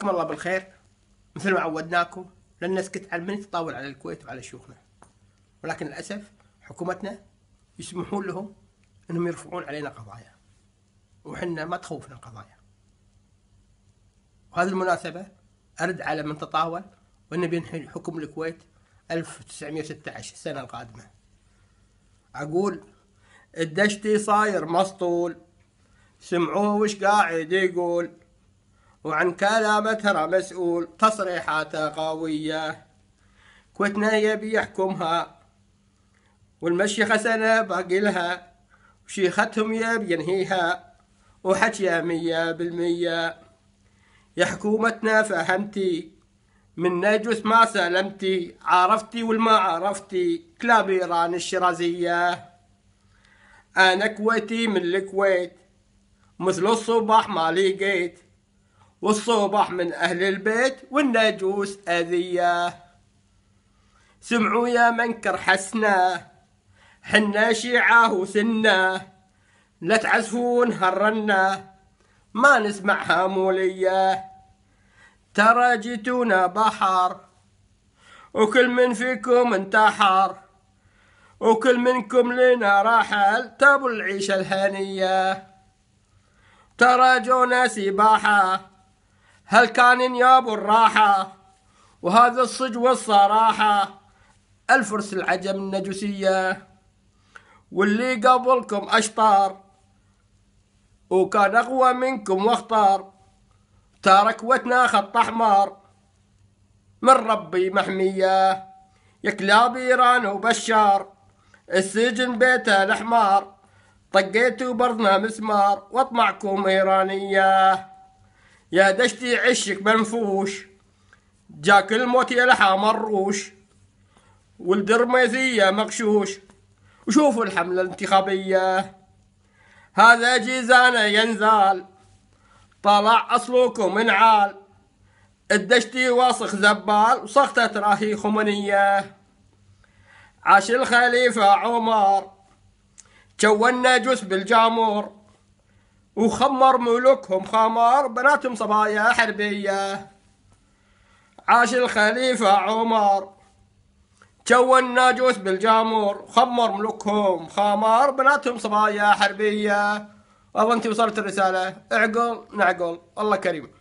جزاكم الله بالخير. مثل ما عودناكم لن نسكت عن من يتطاول على الكويت وعلى شيوخنا، ولكن للأسف حكومتنا يسمحون لهم أنهم يرفعون علينا قضايا، وحنا ما تخوفنا القضايا. وهذه المناسبة أرد على من تطاول وأنه بينحي حكم الكويت 1916 السنة القادمة. أقول الدشتي صاير مسطول، سمعوه وش قاعد يقول، وعن كلامه ترى مسؤول، تصريحاته قوية. كويتنا يبي يحكمها والمشيخة سنة باقي لها، وشيختهم يبي ينهيها وحكي 100%. يا حكومتنا فهمتي من نجس ما سلمتي، عرفتي والما عرفتي كلاب إيران الشرازية. أنا كويتي من الكويت مثل الصباح ما لقيت، والصباح من أهل البيت والنجوس أذية. سمعوا يا منكر حسنا حنا شيعة وسنة، لا تعزفون هالرنة ما نسمعها مولية. ترى جيتونا بحر وكل من فيكم انتحر، وكل منكم لنا رحل تبوا العيشة الهنية. ترى جونا سباحة هل كان يابوا الراحة، وهذا الصج والصراحة الفرس العجم النجوسية. واللي قبلكم أشطار وكان أقوى منكم واختار، ترى كوتنا خط أحمر من ربي محمية. يا كلاب إيران وبشار السجن بيته الحمار، طقيتوا برضنا مسمار واطمعكم إيرانية. يا دشتي عشك منفوش جاك الموت يلحى مروش، والدرميثية مغشوش، وشوفوا الحملة الانتخابية. هذا جيزانة ينزال طلع أصلكم انعال، الدشتي واصخ زبال وصختة راهي خمنية. عاش الخليفة عمر جو النجوس بالجامور، وخمر ملوكهم خمر بناتهم صبايا حربية. عاش الخليفة عمر جو الناجوس بالجامور، خمر ملوكهم خمر بناتهم صبايا حربية. والله انت وصلت الرسالة، اعقل نعقل، الله كريم.